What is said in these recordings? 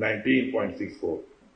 19.64।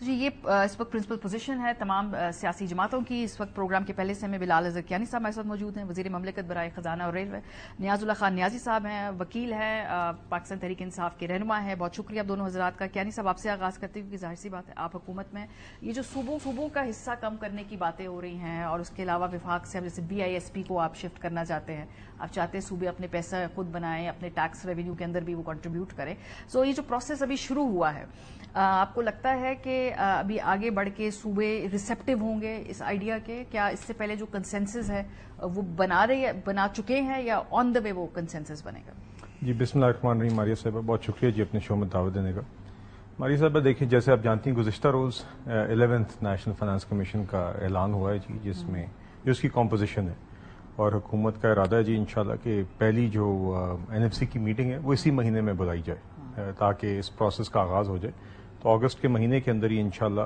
جی یہ اس وقت principal position ہے تمام سیاسی جماعتوں کی. اس وقت پروگرام کے پہلے سے ہمیں بلال اظہر کیانی صاحب ہمارے ساتھ موجود ہیں, وزیر مملکت برائے خزانہ اور ریلوے. نیاز اللہ خان نیازی صاحب ہیں, وکیل ہیں, پاکستان تحریک انصاف کے رہنما ہیں. بہت شکریہ آپ دونوں حضرات کا. کیانی صاحب آپ سے آغاز کرتے ہوئے, ظاہر سی بات ہے آپ حکومت میں یہ جو صوبوں کا حصہ کم کرنے کی باتیں ہو رہی ہیں, اور اس کے علاوہ وفاق سے جیسے BISP کو آپ شفٹ کرنا چاہتے ہیں, آپ چاہتے ہیں صوبے اپنے پیسہ خود بنائیں, اپنے ٹیکس ریونیو کے اندر بھی وہ کنٹریبیوٹ کریں. سو یہ جو پروسیس ابھی شروع ہوا ہے, آپ کو لگتا ہے کہ ابھی آگے بڑھ کے صوبے ریسیپٹیو ہوں گے اس آئیڈیا کے؟ کیا اس سے پہلے جو کنسنسس ہے وہ بنا چکے ہیں یا آن دا وے وہ کنسنسس بنے گا؟ جی بسم اللہ الرحمن الرحیم. ماریہ صاحبہ بہت شکریہ جی اپنے شو میں دعوت دینے کا. ماریہ صاحبہ دیکھیں, جیسے آپ جانتی ہیں گزشتہ روز 11th نیشنل فائنانس کمیشن کا اعلان ہوا ہے جی, جس میں جو اس کی کمپوزیشن ہے, اور حکومت کا ارادہ ہے جی انشاءاللہ کہ پہلی جو NFC کی میٹنگ ہے وہ اسی مہینے میں بلائی جائے تاکہ اس پروسیس کا آغاز ہو جائے. تو اگست کے مہینے کے اندر ہی انشاءاللہ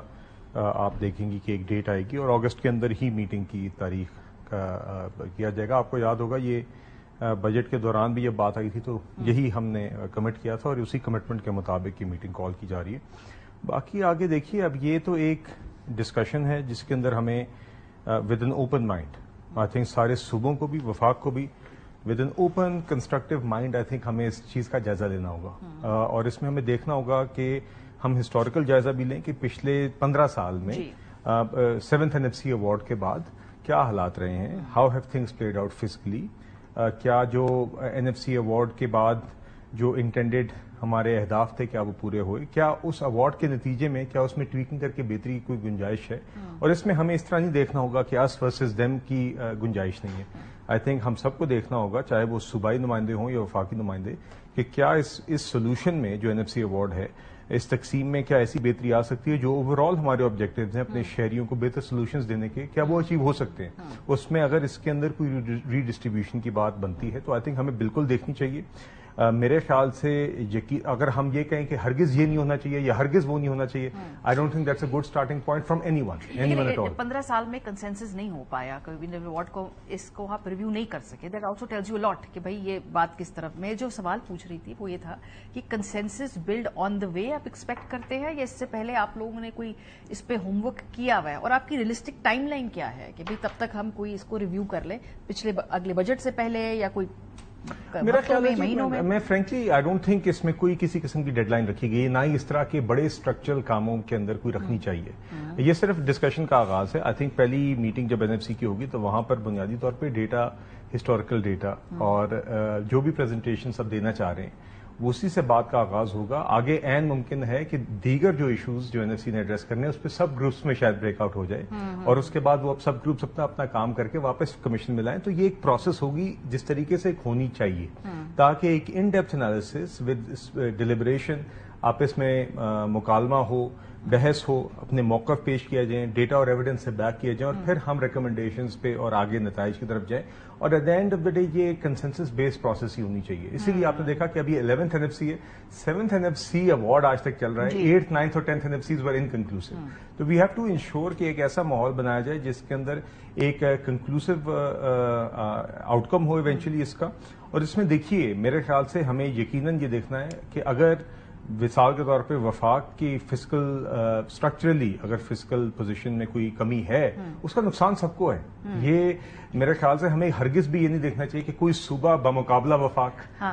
آپ دیکھیں گی کہ ایک ڈیٹ آئے گی, اور اگست کے اندر ہی میٹنگ کی تاریخ کا کیا جائے گا. آپ کو یاد ہوگا یہ بجٹ کے دوران بھی یہ بات آئی تھی, تو یہی ہم نے کمٹ کیا تھا, اور اسی کمٹمنٹ کے مطابق یہ میٹنگ کال کی جا رہی ہے. باقی آگے دیکھیے, اب یہ تو ایک ڈسکشن ہے جس کے اندر ہمیں with an open mind, I think سارے صوبوں کو بھی وفاق کو بھی with an open constructive mind I think ہمیں اس چیز کا جائزہ لینا ہوگا, اور اس میں ہمیں دیکھنا ہوگا کہ ہم ہسٹوریکل جائزہ بھی لیں کہ پچھلے 15 سال میں 7th NFC ایوارڈ کے بعد کیا حالات رہے ہیں, how have things played out physically, کیا جو NFC ایوارڈ کے بعد جو انٹینڈیڈ ہمارے اہداف تھے کیا وہ پورے ہوئے, کیا اس ایوارڈ کے نتیجے میں کیا اس میں ٹویکنگ کر کے بہتری کی کوئی گنجائش ہے. اور اس میں ہمیں اس طرح نہیں دیکھنا ہوگا کہ اس ورسز دیم کی گنجائش نہیں ہے. آئی تھنک ہم سب کو دیکھنا ہوگا, چاہے وہ صوبائی نمائندے ہوں یا وفاقی نمائندے, کہ کیا اس سولوشن میں جو NFC ایوارڈ ہے اس تقسیم میں کیا ایسی بہتری آ سکتی ہے جو اوور آل ہمارے آبجیکٹیوز ہیں اپنے شہریوں کو بہتر سولوشنز دینے کے, کیا وہ اچیو ہو سکتے ہیں. اس میں اگر اس کے اندر کوئی ری ڈسٹریبیوشن کی بات بنتی ہے تو آئی تھنک ہمیں بالکل دیکھنی چاہیے. میرے خیال سے اگر ہم یہ کہیں کہ ہرگز یہ نہیں ہونا چاہیے یا ہرگز وہ نہیں ہونا چاہیے, I don't think that's a good starting point from anyone at all. 15 سال میں کنسنسس نہیں ہو پایا, ایوارڈ کو اس کو آپ ریویو نہیں کر سکے. That also tells you lot کہ بھائی یہ بات کس طرف. میں جو سوال پوچھ رہی تھی وہ یہ تھا کہ کنسنسس بلڈ آن دا وے آپ ایکسپیکٹ کرتے ہیں, یا اس سے پہلے آپ لوگوں نے کوئی اس پہ ہوم ورک کیا ہوا ہے, اور آپ کی ریئلسٹک ٹائم لائن کیا ہے کہ بھائی تب تک ہم کوئی اس کو ریویو کر لیں, اگلے بجٹ سے پہلے یا کوئی میرا خیال ہے میں فرینکلی آئی ڈونٹ تھنک اس میں کوئی کسی قسم کی ڈیڈ لائن رکھی گئی, نہ ہی اس طرح کے بڑے اسٹرکچرل کاموں کے اندر کوئی رکھنی چاہیے. یہ صرف ڈسکشن کا آغاز ہے. آئی تھنک پہلی میٹنگ جب NFC کی ہوگی تو وہاں پر بنیادی طور پہ ڈیٹا, ہسٹوریکل ڈیٹا, اور جو بھی پریزنٹیشن سب دینا چاہ رہے ہیں اسی سے بات کا آغاز ہوگا. آگے عین ممکن ہے کہ دیگر جو ایشوز جو NFC نے ایڈریس کرنے اس پہ سب گروپس میں شاید بریک آؤٹ ہو جائے, اور اس کے بعد وہ اب سب گروپس اپنا کام کر کے واپس کمیشن میں لائیں. تو یہ ایک پروسیس ہوگی جس طریقے سے ایک ہونی چاہیے, تاکہ ایک in depth analysis with deliberation آپس میں مکالمہ ہو, بحث ہو, اپنے موقف پیش کیا جائیں, ڈیٹا اور ایویڈنس سے بیک کیا جائیں, اور پھر ہم ریکمنڈیشنز پہ اور آگے نتائج کی طرف جائیں. اور at the end of the day یہ کنسنسس بیسڈ پروسیس ہی ہونی چاہیے. اسی لیے آپ نے دیکھا کہ ابھی 11th NFC ہے, 7th NFC ایوارڈ آج تک چل رہا ہے, 8th 9th اور 10th NFCs ور انکنکلوسیو. تو وی ہیو ٹو انشور کہ ایک ایسا ماحول بنایا جائے جس کے اندر ایک کنکلوسیو آؤٹ کم ہو ایونچولی اس کا. اور اس میں دیکھیے میرے خیال سے ہمیں یقیناً یہ دیکھنا ہے کہ اگر مثال کے طور پہ وفاق کی فسکل اسٹرکچرلی اگر فسکل پوزیشن میں کوئی کمی ہے, اس کا نقصان سب کو ہے. یہ میرے خیال سے ہمیں ہرگز بھی یہ نہیں دیکھنا چاہیے کہ کوئی صوبہ بمقابلہ وفاق.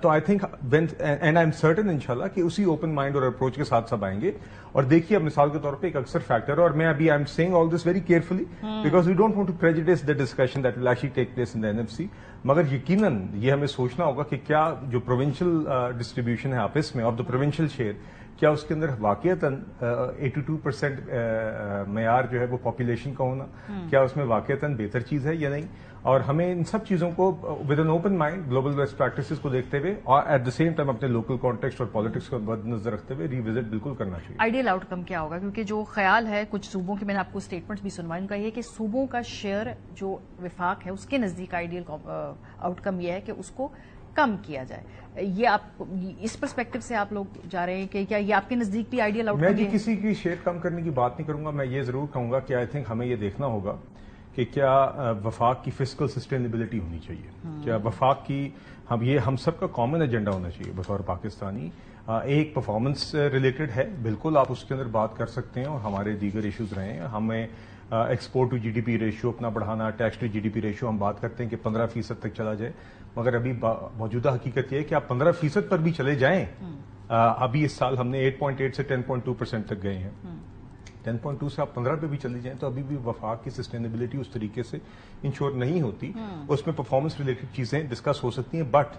تو I think and I am certain انشاءاللہ کہ اسی اوپن مائنڈ اور اپروچ کے ساتھ سب آئیں گے. اور دیکھیے اب مثال کے طور پہ ایک اکثر فیکٹر ہے, اور میں ابھی I am seeing all this very carefully because we don't want to prejudice the discussion that will actually take place in the NFC. مگر یقیناً یہ ہمیں سوچنا ہوگا کہ کیا جو پروونشل ڈسٹریبیوشن ہے آپس میں آف دا پروونشل شیئر, کیا اس کے اندر واقعتاً 82% معیار جو ہے وہ پاپولیشن کا ہونا, کیا اس میں واقعتاً بہتر چیز ہے یا نہیں. اور ہمیں ان سب چیزوں کو with an open mind global best practices کو دیکھتے ہوئے اور ایٹ دا سیم ٹائم اپنے لوکل کانٹیکسٹ اور پالیٹکس کو مد نظر رکھتے ہوئے ریوزٹ بالکل کرنا چاہیے. آئیڈیل آؤٹ کم کیا ہوگا؟ کیونکہ جو خیال ہے کچھ صوبوں کے, میں نے آپ کو اسٹیٹمنٹس بھی سنوائے, ان کا یہ کہ صوبوں کا شیئر جو وفاق ہے اس کے نزدیک آئیڈیل آؤٹ کم یہ ہے کہ اس کو کم کیا جائے. یہ آپ اس پرسپیکٹو سے آپ لوگ جا رہے ہیں کہ کیا یہ آپ کے نزدیک بھی آئیڈیل آؤٹ کم ہے؟ میں کسی کی شیئر کم کرنے کی بات نہیں کروں گا. میں یہ ضرور کہوں گا کہ آئی تھنک ہمیں یہ دیکھنا ہوگا کہ کیا وفاق کی فسکل سسٹینیبلٹی ہونی چاہیے, کیا وفاق کی ہم سب کا کامن ایجنڈا ہونا چاہیے بطور پاکستانی ایک پرفارمنس ریلیٹڈ ہے، بالکل آپ اس کے اندر بات کر سکتے ہیں، اور ہمارے دیگر ایشوز رہے ہیں. ہمیں export to G D P ratio اپنا بڑھانا، tax to G D P ratio ہم بات کرتے ہیں کہ 15% تک چلا جائے، مگر ابھی موجودہ حقیقت یہ ہے کہ آپ 15% پر بھی چلے جائیں. ابھی اس سال ہم نے 8.8 سے 10.2% تک گئے ہیں. 10.2 سے آپ 15 پہ بھی چلی جائیں تو ابھی بھی وفاق کی سسٹینیبلٹی اس طریقے سے انشور نہیں ہوتی. اس میں پرفارمنس ریلیٹڈ چیزیں ڈسکس ہو سکتی ہیں، but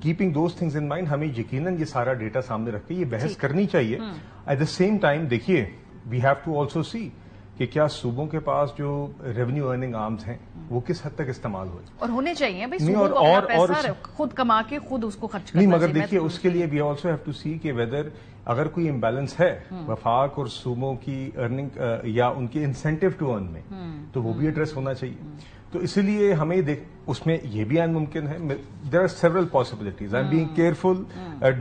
keeping those things in mind ہمیں یقیناً یہ سارا ڈیٹا سامنے رکھ کے یہ بحث کرنی چاہیے. ایٹ دا سیم ٹائم دیکھیے we have to also see کہ کیا صوبوں کے پاس جو ریونیو ارننگ آرمز ہیں وہ کس حد تک استعمال ہوئے اور ہونے چاہیے بھائی، صوبوں کو اپنا پیسہ خود کما کے خود اس کو خرچ کرنا نہیں. مگر دیکھیے اس کے لیے وی آلسو ہیو ٹو سی کہ ویدر اگر کوئی امبیلنس ہے وفاق اور صوبوں کی ارننگ یا ان کے انسینٹیو ٹو ارن میں، تو وہ بھی ایڈریس ہونا چاہیے. تو اسی لیے ہمیں اس میں یہ بھی عین ممکن ہے. There are several possibilities. I am being careful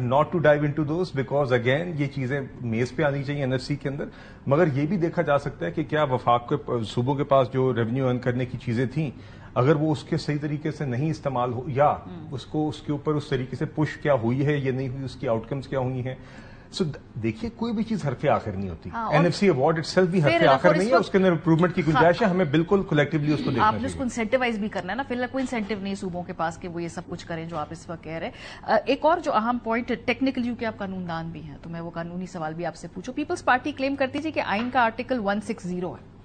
not to dive into those because again یہ چیزیں میز پہ آنی چاہیے NFC کے اندر. مگر یہ بھی دیکھا جا سکتا ہے کہ کیا وفاق کے صوبوں کے پاس جو ریونیو ارن کرنے کی چیزیں تھیں اگر وہ اس کے صحیح طریقے سے نہیں استعمال ہو، یا اس کو اس کے اوپر اس طریقے سے پش کیا ہوئی ہے یا نہیں ہوئی، اس کی آؤٹ کمز کیا ہوئی ہیں. سو دیکھیے کوئی بھی چیز حرف آخر نہیں ہوتی. NFC ایوارڈ اٹ سیلف بھی حرف آخر نہیں ہے، اس کے اندر امپروومنٹ کی گنجائش ہے. ہمیں بالکل کلیکٹیولی اس کو دیکھنا چاہیے. آپ نے اس کو انسینٹیوائز بھی کرنا ہے نا. فی الحال کوئی انسینٹیو نہیں صوبوں کے پاس کہ وہ یہ سب کچھ کریں جو آپ اس وقت کہہ رہے. ایک اور جو اہم پوائنٹ ٹیکنیکلی کہ آپ قانون دان بھی ہیں تو میں وہ قانونی سوال بھی آپ سے پوچھوں. پیپلز پارٹی کلیم کرتی تھی کہ آئین کا آرٹیکل 160 ہے،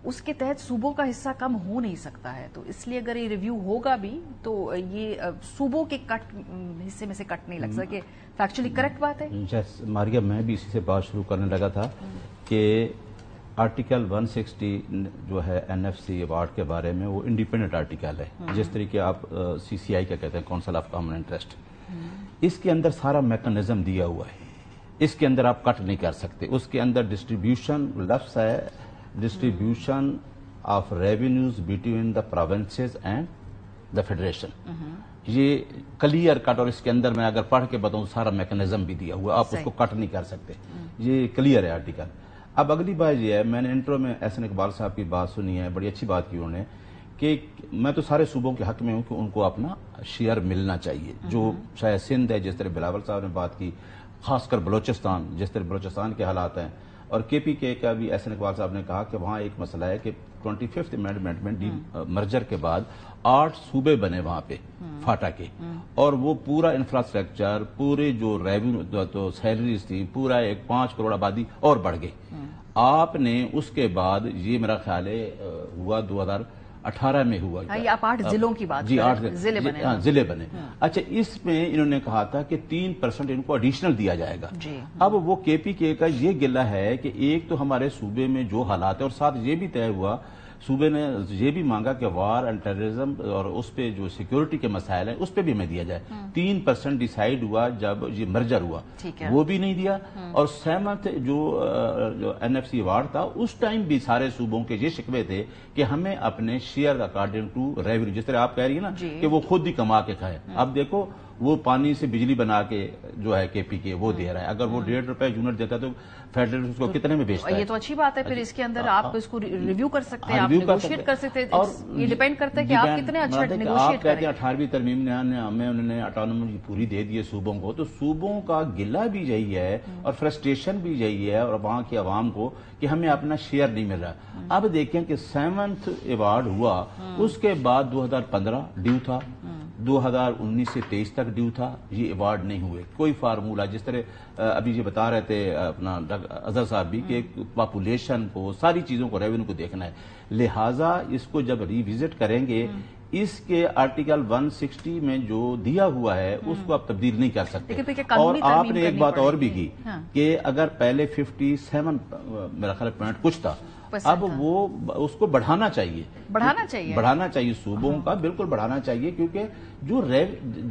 اس کے تحت صوبوں کا حصہ کم ہو نہیں سکتا ہے، تو اس لیے اگر یہ ریویو ہوگا بھی تو یہ صوبوں کے حصے میں سے کٹ نہیں لگ سکے. فیکچولی کریکٹ بات ہے. ماریا میں بھی اسی سے بات شروع کرنے لگا تھا کہ آرٹیکل 160 جو ہے NFC ایوارڈ کے بارے میں وہ انڈیپینڈنٹ آرٹیکل ہے، جس طریقے آپ CCI کا کہتے ہیں کونسل آف کامن انٹرسٹ. اس کے اندر سارا میکنزم دیا ہوا ہے، اس کے اندر آپ کٹ نہیں کر سکتے. اس کے اندر ڈسٹریبیوشن لفظ ہے، distribution of revenues between the provinces and the federation. یہ کلیئر کٹ، اور اس کے اندر میں اگر پڑھ کے بتاؤں سارا میکنزم بھی دیا ہوا، آپ اس کو کٹ نہیں کر سکتے. یہ کلیئر ہے آرٹیکل. اب اگلی بات یہ ہے، میں نے انٹرو میں احسن اقبال صاحب کی بات سنی ہے، بڑی اچھی بات کی انہوں نے کہ میں تو سارے صوبوں کے حق میں ہوں کہ ان کو اپنا شیئر ملنا چاہیے. جو شاید سندھ ہے جس طرح بلاول صاحب نے بات کی، خاص کر بلوچستان جس طرح بلوچستان کے حالات ہیں، اور KPK کا بھی احسن اقبال صاحب نے کہا کہ وہاں ایک مسئلہ ہے کہ 25th امینڈمنٹ میں مرجر کے بعد 8 صوبے بنے وہاں پہ فاٹا کے، اور وہ پورا انفراسٹرکچر، پورے جو ریونیو تو سیلریز تھی، پورا ایک 5 کروڑ آبادی اور بڑھ گئی. آپ نے اس کے بعد یہ میرا خیال ہے ہوا 2018 میں ہوا. آپ 8 ضلعوں کی بات جی 8 ضلع بنے. اچھا اس میں انہوں نے کہا تھا کہ 3% ان کو ایڈیشنل دیا جائے گا. اب وہ KPK کا یہ گلہ ہے کہ ایک تو ہمارے صوبے میں جو حالات ہیں، اور ساتھ یہ بھی طے ہوا، صوبے نے یہ بھی مانگا کہ وار اینڈ ٹیررزم اور اس پہ جو سیکیورٹی کے مسائل ہیں اس پہ بھی ہمیں دیا جائے. 3% ڈیسائیڈ ہوا جب یہ مرجر ہوا، وہ بھی نہیں دیا. اور 7th جو NFC ایوارڈ تھا اس ٹائم بھی سارے صوبوں کے یہ شکوے تھے کہ ہمیں اپنے شیئر اکارڈنگ ٹو ریونیو، جس طرح آپ کہہ رہی ہیں نا کہ وہ خود ہی کما کے کھائے. اب دیکھو وہ پانی سے بجلی بنا کے جو ہے KPK وہ دے رہا ہے. اگر وہ 1.5 روپے یونٹ دیتا ہے تو فیڈرل اس کو کتنے میں بیچتا ہے؟ یہ تو اچھی بات ہے. پھر اس کے اندر آپ اس کو ریویو کر سکتے ہیں، آپ نیگوشیٹ کر سکتے ہیں. یہ ڈیپینڈ کرتا ہے کہ آپ کتنے اچھا نیگوشیٹ کریں. آپ کہتے ہیں 18ویں ترمیم میں انہوں نے اٹانومی پوری دے دی ہے صوبوں کو، تو صوبوں کا گلہ بھی یہی ہے اور فرسٹریشن بھی یہی ہے، اور وہاں کی عوام کو کہ ہمیں اپنا شیئر نہیں مل رہا. اب دیکھیں کہ 7th ایوارڈ ہوا، اس کے بعد 2015 ڈیو تھا، 2019 سے 23 تک ڈیو تھا، یہ ایوارڈ نہیں ہوئے. کوئی فارمولہ جس طرح ابھی یہ بتا رہے تھے اپنا اظہر صاحب بھی کہ پاپولیشن کو، ساری چیزوں کو، ریونیو کو دیکھنا ہے. لہٰذا اس کو جب ریوزٹ کریں گے، اس کے آرٹیکل 160 میں جو دیا ہوا ہے اس کو آپ تبدیل نہیں کر سکتے. اور آپ نے ایک بات اور بھی کی کہ اگر پہلے 57 میرا خیال پوائنٹ کچھ تھا، اب وہ اس کو بڑھانا چاہیے صوبوں کا، بالکل بڑھانا چاہیے. کیونکہ جو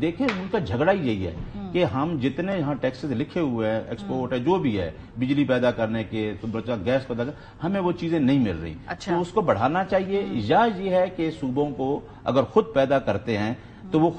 دیکھیں ان کا جھگڑا ہی یہی ہے کہ ہم جتنے یہاں ٹیکسز لکھے ہوئے ہیں، ایکسپورٹ ہے جو بھی ہے، بجلی پیدا کرنے کے، گیس پیدا کرنے، ہمیں وہ چیزیں نہیں مل رہی. تو اس کو بڑھانا چاہیے. یا یہ ہے کہ صوبوں کو اگر خود پیدا کرتے ہیں تو وہ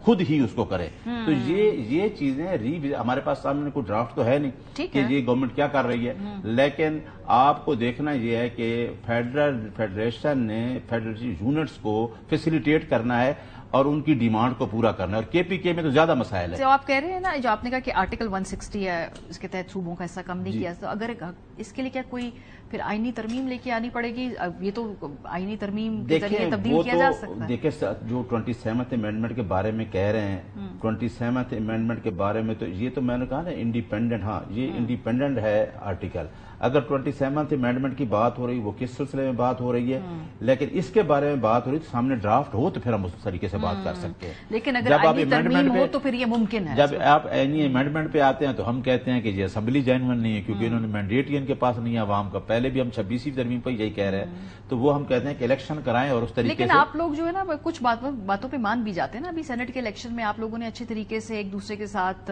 خود ہی اس کو کرے. تو یہ چیزیں ہمارے پاس سامنے کوئی ڈرافٹ تو ہے نہیں کہ یہ گورنمنٹ کیا کر رہی ہے، لیکن آپ کو دیکھنا یہ ہے کہ فیڈریشن نے فیڈریشن یونٹس کو فیسیلیٹیٹ کرنا ہے اور ان کی ڈیمانڈ کو پورا کرنا ہے، اور کے پی کے میں تو زیادہ مسائل ہے. جو آپ کہہ رہے ہیں نا، جو آپ نے کہا کہ آرٹیکل 160 ہے اس کے تحت صوبوں کا حصہ کم نہیں کیا، تو اگر اس کے لیے کیا کوئی پھر آئینی ترمیم لے کے آنی پڑے گی؟ یہ تو آئینی ترمیم کے ذریعے تبدیل کیا جا سکتا ہے. دیکھیں جو 27th امینڈمنٹ کے بارے میں کہہ رہے ہیں، 27th امینڈمنٹ کے بارے میں تو یہ تو میں نے کہا نا انڈیپینڈنٹ، ہاں یہ انڈیپینڈنٹ ہے آرٹیکل. اگر 27th امینڈمنٹ کی بات ہو رہی وہ کس سلسلے میں بات ہو رہی ہے، لیکن اس کے بارے میں بات ہو رہی تو سامنے ڈرافٹ ہو تو پھر ہم اس طریقے سے بات کر سکتے ہیں. لیکن اگر آئینی ترمیم ہو تو پھر یہ ممکن ہے. جب آپ آئینی امینڈمنٹ پہ آتے ہیں تو ہم کہتے ہیں کہ یہ اسمبلی جینوئن نہیں ہے، کیونکہ انہوں نے مینڈیٹ ہی ان کے پاس نہیں ہے عوام کا. پہلے بھی ہم 26ویں ترمیم پہ یہی کہہ رہے ہیں، تو وہ ہم کہتے ہیں کہ الیکشن کرائیں اور اس طریقے سے. لیکن آپ لوگ جو ہے نا کچھ باتوں پہ مان بھی جاتے ہیں نا. ابھی سینٹ کے الیکشن میں آپ لوگوں نے اچھے طریقے سے ایک دوسرے کے ساتھ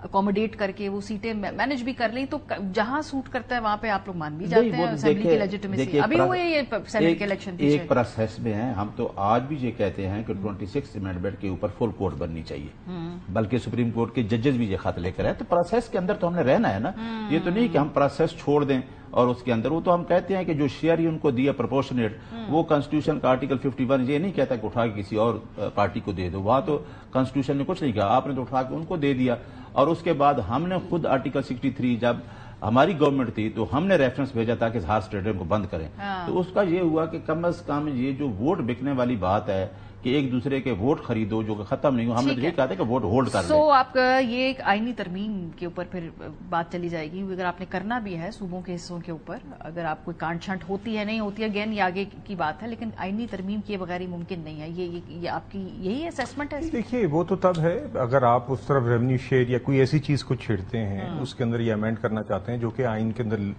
اکوموڈیٹ کر کے وہ سیٹیں مینج بھی کر لیں، تو جہاں سوٹ کرتا ہے وہاں پہ آپ لوگ مان بھی جاتے ہیں اسمبلی کی لیجیٹمیسی. ابھی ہوئے یہ سینٹ کے الیکشن ایک پروسیس میں ہیں. ہم تو آج بھی یہ کہتے ہیں کہ 26 امینڈمنٹ کے اوپر فل کورٹ بننی چاہیے، بلکہ سپریم کورٹ کے ججز بھی یہ خط لے کر آئے. تو پروسیس کے اندر تو ہم نے رہنا ہے نا. یہ تو نہیں کہ ہم پروسیس چھوڑ دیں اور اس کے اندر وہ تو ہم کہتے ہیں کہ جو شیئر ہی ان کو دیا پرپورشنیٹ، وہ کانسٹیٹیوشن کا آرٹیکل 51 یہ نہیں کہتا کہ اٹھا کے کسی اور پارٹی کو دے دو. وہاں تو کانسٹیٹیوشن نے کچھ نہیں کہا، آپ نے تو اٹھا کے ان کو دے دیا. اور اس کے بعد ہم نے خود آرٹیکل 63 جب ہماری گورنمنٹ تھی تو ہم نے ریفرنس بھیجا تھا کہ اظہار اسٹیڈیم کو بند کریں. تو اس کا یہ ہوا کہ کم از کم یہ جو ووٹ بکنے والی بات ہے کہ ایک دوسرے کے ووٹ خریدو جو کہ ختم نہیں ہو، ہم نے یہ کہا تھا کہ ووٹ ہولڈ کر لیں. سو آپ کا یہ ایک آئینی ترمیم کے اوپر پھر بات چلی جائے گی. اگر آپ نے کرنا بھی ہے صوبوں کے حصوں کے اوپر، اگر آپ کوئی کانٹ چھانٹ ہوتی ہے نہیں ہوتی ہے، اگین یہ آگے کی بات ہے، لیکن آئینی ترمیم کیے بغیر ہی ممکن نہیں ہے. یہ آپ کی یہی اسیسمنٹ ہے؟ دیکھیے وہ تو تب ہے اگر آپ اس طرف ریونیو شیئر یا کوئی ایسی چیز کو چھیڑتے ہیں، اس کے اندر یہ امینڈ کرنا چاہتے ہیں جو کہ آئین کے اندر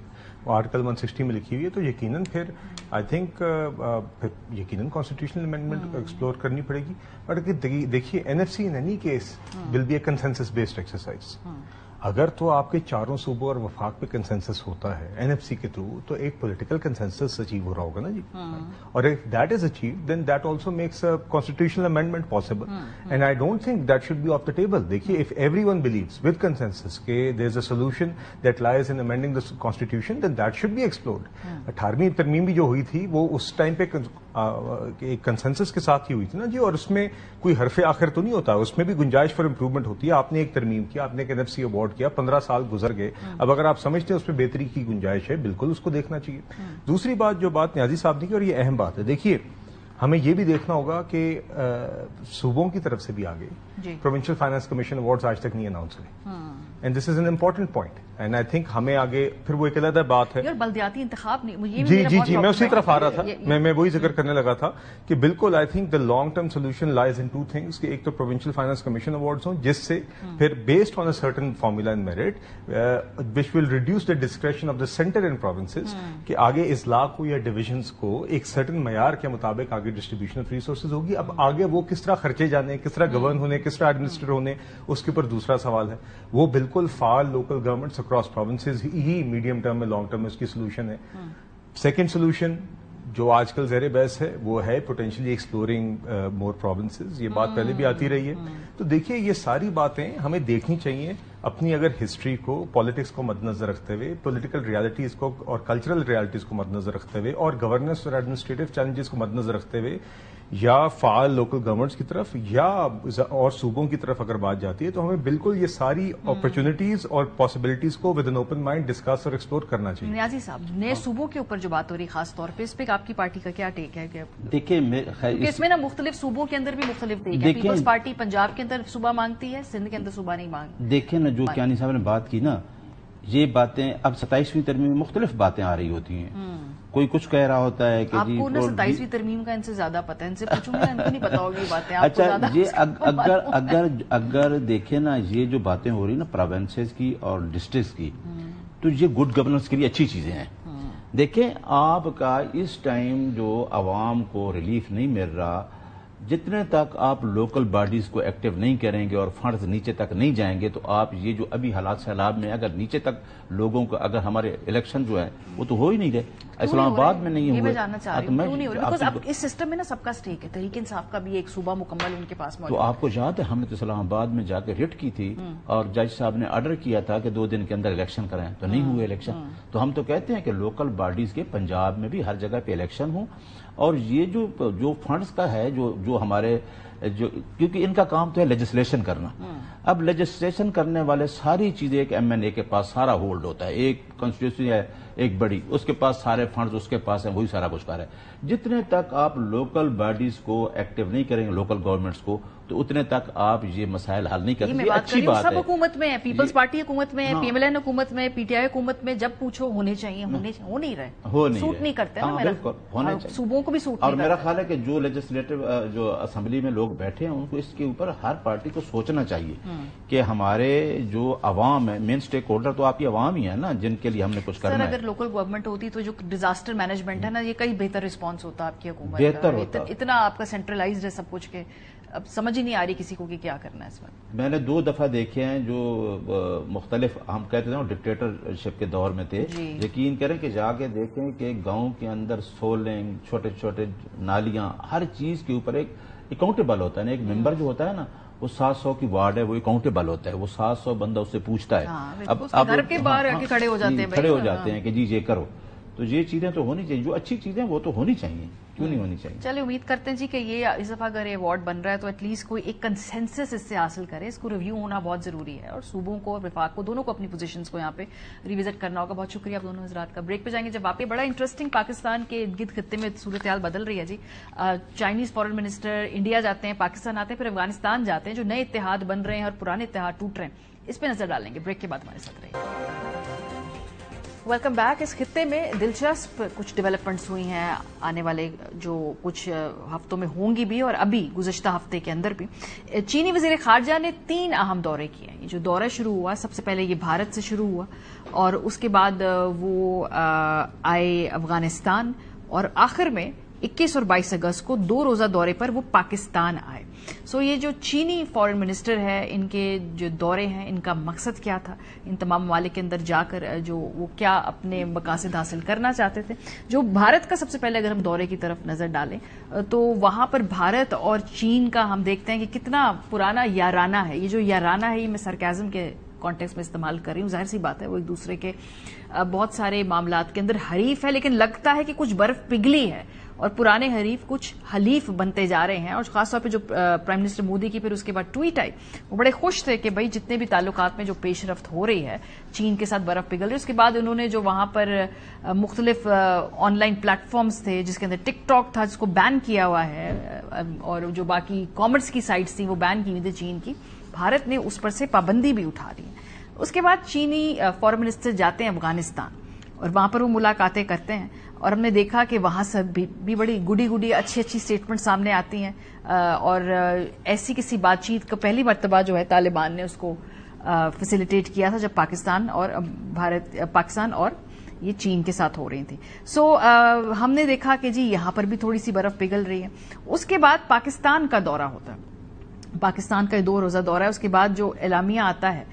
آرٹیکل 160 میں لکھی ہوئی ہے، تو یقیناً پھر آئی تھنک یقیناً کانسٹیٹیوشنل امینڈمنٹ ایکسپلور کرنی پڑے گی. بٹ دیکھیے N F C in any case will be a consensus based exercise. اگر تو آپ کے چاروں صوبوں اور وفاق پہ کنسنسس ہوتا ہے این ایف سی کے تھرو، تو ایک پولیٹیکل کنسنسس اچیو ہو رہا ہوگا نا جی. اور if that is achieve then that also makes a constitutional amendment possible. And I don't think that should be off the table. دیکھیے if everyone believes with consensus کہ there is a solution that lies in amending the constitution, then that should be explored. 18ویں ترمیم بھی جو ہوئی تھی وہ اس time پہ ایک کنسنسس کے ساتھ ہی ہوئی تھی نا جی، اور اس میں کوئی حرف آخر تو نہیں ہوتا، اس میں بھی گنجائش فار امپروومنٹ ہوتی ہے. آپ نے ایک ترمیم کیا، آپ نے ایک این ایف سی ایوارڈ کیا، 15 سال گزر گئے. اب اگر آپ سمجھتے ہیں اس میں بہتری کی گنجائش ہے، بالکل اس کو دیکھنا چاہیے. دوسری بات جو بات نیازی صاحب نے کی، اور یہ اہم بات ہے، دیکھیے ہمیں یہ بھی دیکھنا ہوگا کہ صوبوں کی طرف سے بھی آگے پروونشل فائنانس کمیشن ایوارڈز آج تک نہیں اناؤنس ہوئے. And this is an important point. And I think ہمیں آگے پھر وہ ایک علیحدہ بات ہے. بلدیاتی انتخاب نہیں. جی میں اسی طرف آ رہا تھا، میں وہی ذکر کرنے لگا تھا کہ بالکل I think the long term solution لائز in two things. کہ ایک تو پروونشل فائنانس کمیشن ایوارڈز ہوں جس سے پھر based on a certain formula in merit which will reduce the discretion of the centre and provinces, کہ آگے اضلاع کو یا ڈویژنس کو ایک سرٹن معیار کے مطابق آگے ڈسٹریبیوشن آف ریسورسز ہوگی. اب آگے وہ کس طرح خرچے جانے، کس طرح گورن ہونے، کس طرح ایڈمنسٹریٹ ہونے، اس کے اوپر دوسرا سوال ہے. وہ بالکل فعال لوکل گورنمنٹس اکراس پروونسز ہی میڈیم ٹرم میں لانگ ٹرم میں اس کی سولوشن ہے. سیکنڈ سولوشن جو آج کل زیر بحث ہے وہ ہے پوٹینشلی ایکسپلورنگ مور پروونسز. یہ بات پہلے بھی آتی رہی ہے. تو دیکھیے یہ ساری باتیں ہمیں دیکھنی چاہیے اپنی اگر ہسٹری کو، پالیٹکس کو مد نظر رکھتے ہوئے، پولیٹیکل ریالٹیز کو اور کلچرل ریالٹیز کو مد نظر رکھتے ہوئے، اور گورننس اور ایڈمنسٹریٹو چیلنجز کو مد نظر رکھتے ہوئے، یا فعال لوکل گورنمنٹس کی طرف یا اور صوبوں کی طرف اگر بات جاتی ہے، تو ہمیں بالکل یہ ساری اپرچونٹیز اور پاسبلٹیز کو with an open mind discuss اور ایکسپلور کرنا چاہیے. نیازی صاحب، نئے صوبوں کے اوپر جو بات ہو رہی خاص طور پہ، اس پہ آپ کی پارٹی کا کیا ٹیک ہے؟ دیکھیے اس میں نا مختلف صوبوں کے اندر بھی مختلف ٹیک ہے. پیپلز پارٹی پنجاب کے اندر صوبہ مانگتی ہے، سندھ کے اندر صوبہ نہیں مانگتی. دیکھیں نا جو کیانی صاحب نے بات کی نا، یہ باتیں اب 27ویں ترمیم میں مختلف باتیں آ رہی ہوتی ہیں. کوئی کچھ کہہ رہا ہوتا ہے کہ آپ کو نا 27ویں ترمیم کا ان سے زیادہ پتہ ہے، ان سے پوچھوں گا، ان کو نہیں پتا ہوگی باتیں. اچھا یہ اگر دیکھیں نا یہ جو باتیں ہو رہی نا پروونسز کی اور ڈسٹرکٹس کی، تو یہ گڈ گورننس کے لیے اچھی چیزیں ہیں. دیکھیں آپ کا اس ٹائم جو عوام کو ریلیف نہیں مل رہا، جتنے تک آپ لوکل باڈیز کو ایکٹیو نہیں کریں گے اور فنڈز نیچے تک نہیں جائیں گے، تو آپ یہ جو ابھی حالات سیلاب میں اگر نیچے تک لوگوں کو، اگر ہمارے الیکشن جو ہے وہ تو ہو ہی نہیں رہے، اسلام آباد میں نہیں ہوئے. میں جاننا چاہ رہی ہوں کیوں نہیں ہو رہا؟ بیکاز اب اس سسٹم میں نا سب کا سٹیک ہے. تحریک انصاف کا بھی ایک صوبہ مکمل ان کے پاس موجود ہے. تو آپ کو یاد ہے ہم نے تو اسلام آباد میں جا کے ریٹ کی تھی اور جج صاحب نے آرڈر کیا تھا کہ 2 دن کے اندر الیکشن کرائیں، تو نہیں ہوئے الیکشن. تو ہم تو کہتے ہیں کہ لوکل باڈیز کے پنجاب میں بھی ہر جگہ پہ الیکشن ہوں، اور یہ جو فنڈز کا ہے جو ہمارے جو کیونکہ ان کا کام تو ہے لیجسلیشن کرنا. اب لیجسلیشن کرنے والے ساری چیزیں ایک MNA کے پاس سارا ہولڈ ہوتا ہے. ایک کانسٹیٹیوشن ہے ایک بڑی, اس کے پاس سارے فنڈز اس کے پاس ہیں, وہی سارا کچھ کر رہا ہے. جتنے تک آپ لوکل باڈیز کو ایکٹیو نہیں کریں گے, لوکل گورنمنٹس کو, تو اتنے تک آپ یہ مسائل حل نہیں کرتے. یہ اچھی بات ہے. سب حکومت میں ہے, پیپلز پارٹی حکومت میں ہے, PMLN حکومت میں, PTI حکومت میں, جب پوچھو ہونے چاہیے, ہو نہیں رہے, سوٹ نہیں کرتے نا, صوبوں کو بھی سوٹ نہیں. اور میرا خیال ہے کہ جو لیجسلیٹو جو اسمبلی میں لوگ بیٹھے ہیں ان کو اس کے اوپر ہر پارٹی کو سوچنا چاہیے کہ ہمارے جو عوام ہے, مین اسٹیک ہولڈر تو آپ کی عوام ہی ہے نا, جن کے لیے ہم نے کچھ کرنا ہے. اگر لوکل گورنمنٹ ہوتی تو جو ڈیزاسٹر مینجمنٹ ہے نا, یہ کئی بہتر رسپانس ہوتا آپ کی حکومت, بہتر ہوتا. اتنا آپ کا سینٹرلائزڈ ہے سب کچھ کہ اب سمجھ ہی نہیں آ رہی کسی کو کہ کیا کرنا ہے اس وقت. میں نے 2 دفعہ دیکھے ہیں جو مختلف ہم کہتے ہیں ڈکٹیٹرشپ کے دور میں تھے. یقین کریں کہ جا کے دیکھیں کہ گاؤں کے اندر سولنگ, چھوٹے چھوٹے نالیاں, ہر چیز کے اوپر ایک اکاؤنٹیبل ہوتا ہے. ایک ممبر جو ہوتا ہے نا, وہ 700 کی وارڈ ہے, وہ اکاؤنٹیبل ہوتا ہے, وہ 700 بندہ اس سے پوچھتا ہے. اب گھر کے باہر آ کے کھڑے ہو جاتے ہیں کہ جی یہ کرو. تو یہ چیزیں تو ہونی چاہیے, جو اچھی چیزیں وہ تو ہونی چاہیے, کیوں نہیں ہونی چاہیے. چلے امید کرتے ہیں جی کہ یہ اس دفعہ اگر یہ ایوارڈ بن رہا ہے تو ایٹ لیسٹ کوئی ایک کنسنسس اس سے حاصل کرے. اس کو ریویو ہونا بہت ضروری ہے, اور صوبوں کو اور وفاق کو دونوں کو اپنی پوزیشنز کو یہاں پہ ریوزٹ کرنا ہوگا. بہت شکریہ آپ دونوں حضرات کا. بریک پہ جائیں گے جب آپ. بڑا انٹرسٹنگ پاکستان کے ارد گرد خطے میں صورتحال بدل رہی ہے جی. چائنیز فارن منسٹر انڈیا جاتے ہیں, پاکستان آتے ہیں, پھر افغانستان جاتے ہیں. جو نئے اتحاد بن رہے ہیں اور پرانے اتحاد ٹوٹ رہے ہیں, اس پہ نظر ڈالیں گے. بریک کے بعد ہمارے ساتھ رہیے. Welcome back. اس خطے میں دلچسپ کچھ ڈیولپمنٹس ہوئی ہیں آنے والے جو کچھ ہفتوں میں ہوں گی بھی, اور ابھی گزشتہ ہفتے کے اندر بھی. چینی وزیر خارجہ نے 3 اہم دورے کیے. یہ جو دورہ شروع ہوا, سب سے پہلے یہ بھارت سے شروع ہوا, اور اس کے بعد وہ آئے افغانستان, اور آخر میں 21 اور 22 اگست کو 2 روزہ دورے پر وہ پاکستان آئے. سو یہ جو چینی فارن منسٹر ہے, ان کے جو دورے ہیں, ان کا مقصد کیا تھا, ان تمام ممالک کے اندر جا کر جو وہ کیا اپنے مقاصد حاصل کرنا چاہتے تھے. جو بھارت کا سب سے پہلے اگر ہم دورے کی طرف نظر ڈالیں تو وہاں پر بھارت اور چین کا ہم دیکھتے ہیں کہ کتنا پرانا یارانہ ہے. یہ جو یارانہ ہے, یہ میں سرکازم کے کانٹیکس میں استعمال کر رہی ہوں. ظاہر سی بات ہے وہ ایک دوسرے کے بہت سارے معاملات کے اندر حریف ہے, لیکن لگتا ہے کہ کچھ برف پگھلی ہے اور پرانے حریف کچھ حلیف بنتے جا رہے ہیں. اور خاص طور پہ جو پرائم منسٹر مودی کی پھر اس کے بعد ٹویٹ آئی, وہ بڑے خوش تھے کہ بھائی جتنے بھی تعلقات میں جو پیش رفت ہو رہی ہے چین کے ساتھ برف پگھل رہی. اس کے بعد انہوں نے جو وہاں پر مختلف آن لائن پلیٹ فارمز تھے, جس کے اندر ٹک ٹاک تھا جس کو بین کیا ہوا ہے, اور جو باقی کامرس کی سائٹس تھیں وہ بین کی ہوئی تھی چین کی, بھارت نے اس پر سے پابندی بھی اٹھا دی. اس کے بعد چینی فارن منسٹر جاتے ہیں افغانستان, اور وہاں پر وہ ملاقاتیں کرتے ہیں, اور ہم نے دیکھا کہ وہاں سے بھی بڑی گڈی اچھی اسٹیٹمنٹ سامنے آتی ہیں. اور ایسی کسی بات چیت کا پہلی مرتبہ جو ہے طالبان نے اس کو فیسیلیٹیٹ کیا تھا جب پاکستان اور یہ چین کے ساتھ ہو رہی تھی. سو ہم نے دیکھا کہ جی یہاں پر بھی تھوڑی سی برف پگھل رہی ہے. اس کے بعد پاکستان کا دورہ ہوتا ہے, پاکستان کا 2 روزہ دورہ ہے. اس کے بعد جو اعلامیہ آتا ہے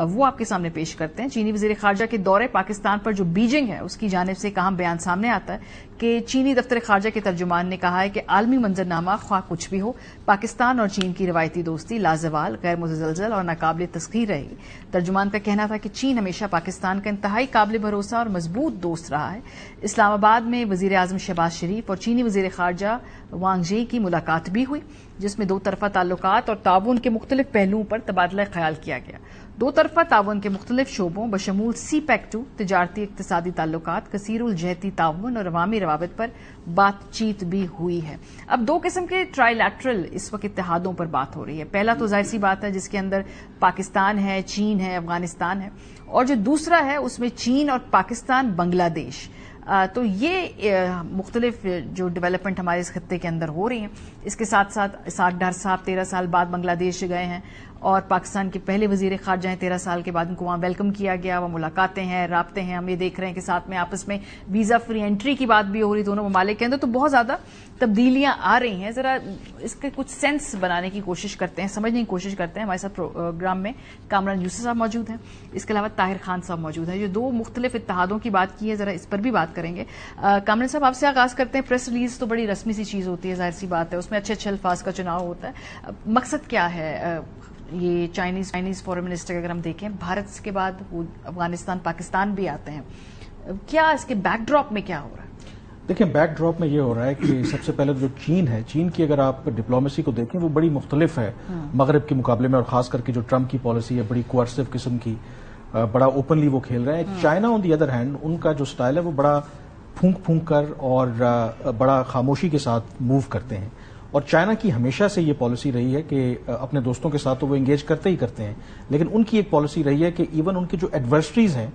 وہ آپ کے سامنے پیش کرتے ہیں. چینی وزیر خارجہ کے دورے پاکستان پر جو بیجنگ ہے اس کی جانب سے ایک اہم بیان سامنے آتا ہے کہ چینی دفتر خارجہ کے ترجمان نے کہا ہے کہ عالمی منظرنامہ خواہ کچھ بھی ہو, پاکستان اور چین کی روایتی دوستی لازوال, غیر متزلزل اور ناقابل تسخیر رہے گی. ترجمان کا کہنا تھا کہ چین ہمیشہ پاکستان کا انتہائی قابل بھروسہ اور مضبوط دوست رہا ہے. اسلام آباد میں وزیر اعظم شہباز شریف اور چینی وزیر خارجہ وانگ جی کی ملاقات بھی ہوئی, جس میں 2 طرفہ تعلقات اور تعاون کے مختلف پہلوؤں پر تبادلہ خیال کیا گیا. 2 طرفہ تعاون کے مختلف شعبوں بشمول CPEC 2, تجارتی اقتصادی تعلقات, کثیر الجہتی تعاون اور عوامی روابط پر بات چیت بھی ہوئی ہے. اب 2 قسم کے ٹرائی لیٹرل اس وقت اتحادوں پر بات ہو رہی ہے. پہلا تو ظاہر سی بات ہے جس کے اندر پاکستان ہے, چین ہے, افغانستان ہے, اور جو دوسرا ہے اس میں چین اور پاکستان, بنگلہ دیش. تو یہ مختلف جو ڈیولپمنٹ ہمارے اس خطے کے اندر ہو رہی ہیں. اس کے ساتھ ساتھ اسحاق ڈار صاحب 13 سال بعد بنگلہ دیش گئے ہیں, اور پاکستان کے پہلے وزیر خارجہ ہیں, 13 سال کے بعد ان کو وہاں ویلکم کیا گیا. وہ ملاقاتیں ہیں, رابطے ہیں, ہم یہ دیکھ رہے ہیں کہ ساتھ میں آپس میں ویزا فری انٹری کی بات بھی ہو رہی دونوں ممالک کے اندر. تو بہت زیادہ تبدیلیاں آ رہی ہیں. ذرا اس کے کچھ سینس بنانے کی کوشش کرتے ہیں, سمجھنے کی کوشش کرتے ہیں. ہمارے ساتھ پروگرام میں کامران یوسف صاحب موجود ہیں, اس کے علاوہ طاہر خان صاحب موجود ہیں. جو 2 مختلف اتحادوں کی بات کی ہے, ذرا اس پر بھی بات کریں گے. کامران صاحب آپ سے آغاز کرتے ہیں. پریس ریلیز تو بڑی رسمی سی چیز ہوتی ہے, ظاہر سی بات ہے, اس میں اچھے الفاظ کا چناؤ ہوتا ہے. مقصد کیا ہے یہ چائنیز فارن منسٹر اگر ہم دیکھیں, بھارت کے بعد وہ افغانستان, پاکستان بھی آتے ہیں, کیا اس کے بیک ڈراپ میں کیا ہو رہا ہے؟ دیکھیں بیک ڈراپ میں یہ ہو رہا ہے کہ سب سے پہلے جو چین ہے، چین کی اگر آپ ڈپلومیسی کو دیکھیں وہ بڑی مختلف ہے مغرب کے مقابلے میں، اور خاص کر کے جو ٹرمپ کی پالیسی ہے بڑی کوارسو قسم کی، بڑا اوپنلی وہ کھیل رہے ہیں. China on the other hand in کا جو سٹائل ہے وہ بڑا پھونک پھونک کر اور بڑا خاموشی کے ساتھ موو کرتے ہیں. اور چائنا کی ہمیشہ سے یہ پالیسی رہی ہے کہ اپنے دوستوں کے ساتھ تو وہ انگیج کرتے ہی کرتے ہیں، لیکن ان کی ایک پالیسی رہی ہے کہ ایون ان کے جو ایڈورسریز ہیں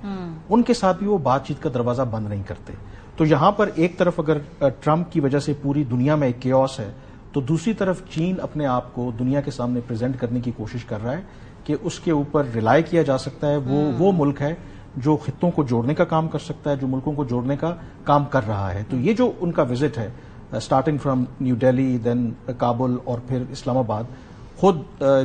ان کے ساتھ بھی وہ بات چیت کا دروازہ بند نہیں کرتے. تو یہاں پر ایک طرف اگر ٹرمپ کی وجہ سے پوری دنیا میں ایک کیوس ہے، تو دوسری طرف چین اپنے آپ کو دنیا کے سامنے پریزنٹ کرنے کی کوشش کر رہا ہے کہ اس کے اوپر ریلائی کیا جا سکتا ہے. وہ ملک ہے جو خطوں کو جوڑنے کا کام کر سکتا ہے، جو ملکوں کو جوڑنے کا کام کر رہا ہے. تو یہ جو ان کا وزٹ ہے اسٹارٹنگ فرام نیو دہلی، دین کابل اور پھر اسلام آباد، خود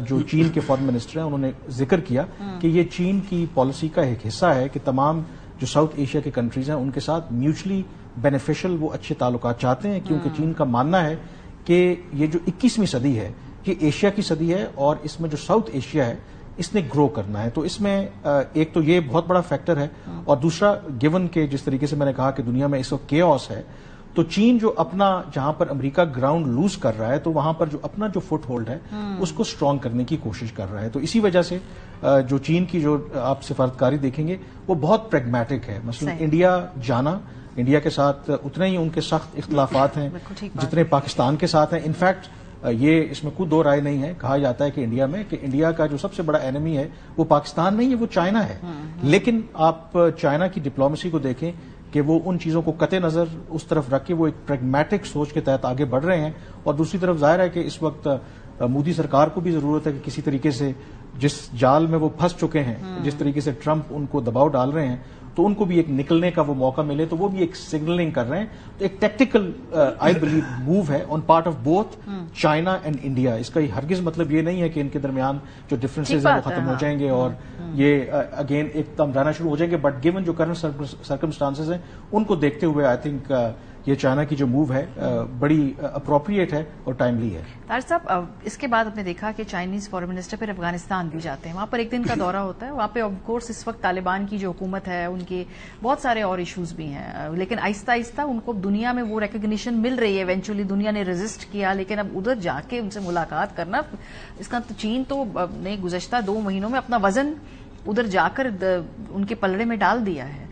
جو چین کے فارن منسٹر ہیں انہوں نے ذکر کیا کہ یہ چین کی پالیسی کا ایک حصہ ہے کہ تمام جو ساؤتھ ایشیا کے کنٹریز ہیں ان کے ساتھ میوچلی بینیفیشل وہ اچھے تعلقات چاہتے ہیں، کیونکہ چین کا ماننا ہے کہ یہ جو 21ویں صدی ہے یہ ایشیا کی صدی ہے اور اس میں جو ساؤتھ ایشیا ہے اس نے گرو کرنا ہے. تو اس میں ایک تو یہ بہت بڑا فیکٹر ہے، اور دوسرا گیون کہ جس طریقے سے میں نے کہا کہ دنیا میں اس وقت کیوس ہے، تو چین جو اپنا جہاں پر امریکہ گراؤنڈ لوز کر رہا ہے تو وہاں پر جو اپنا جو فٹ ہولڈ ہے اس کو سٹرونگ کرنے کی کوشش کر رہا ہے. تو اسی وجہ سے جو چین کی جو آپ سفارتکاری دیکھیں گے وہ بہت پریگمیٹک ہے. مثلا انڈیا جانا، انڈیا کے ساتھ اتنے ہی ان کے سخت اختلافات ہیں جتنے پاکستان کے ساتھ ہیں. انفیکٹ یہ اس میں کوئی دو رائے نہیں ہے، کہا جاتا ہے کہ انڈیا کا جو سب سے بڑا اینمی ہے وہ پاکستان نہیں ہے، وہ چائنا ہے. لیکن آپ چائنا کی ڈپلومیسی کو دیکھیں کہ وہ ان چیزوں کو قطع نظر اس طرف رکھ کے وہ ایک پریگمیٹک سوچ کے تحت آگے بڑھ رہے ہیں. اور دوسری طرف ظاہر ہے کہ اس وقت مودی سرکار کو بھی ضرورت ہے کہ کسی طریقے سے جس جال میں وہ پھنس چکے ہیں، جس طریقے سے ٹرمپ ان کو دباؤ ڈال رہے ہیں، تو ان کو بھی ایک نکلنے کا وہ موقع ملے. تو وہ بھی ایک سگنلنگ کر رہے ہیں. تو ایک ٹیکٹیکل آئی بلیو موو ہے on part of both China and India. اس کا ہرگز مطلب یہ نہیں ہے کہ ان کے درمیان جو ڈفرینسز ہیں وہ ختم ہو جائیں گے اور یہ اگین ایک دم رہنا شروع ہو جائیں گے. بٹ گیون جو کرنٹ سرکمسٹانسز ہیں ان کو دیکھتے ہوئے آئی تھنک یہ چائنا کی جو موو ہے بڑی اپروپریٹ ہے اور ٹائملی ہے. طارق صاحب، اس کے بعد آپ نے دیکھا کہ چائنیز فارن منسٹر پھر افغانستان بھی جاتے ہیں، وہاں پر ایک دن کا دورہ ہوتا ہے. وہاں پہ آف کورس اس وقت طالبان کی جو حکومت ہے ان کے بہت سارے اور ایشوز بھی ہیں، لیکن آہستہ آہستہ ان کو دنیا میں وہ ریکگنیشن مل رہی ہے. ایونچولی دنیا نے ریزسٹ کیا، لیکن اب ادھر جا کے ان سے ملاقات کرنا، اس کا چین تو نے گزشتہ 2 مہینوں میں اپنا وزن ادھر جا کر ان کے پلڑے میں ڈال دیا ہے.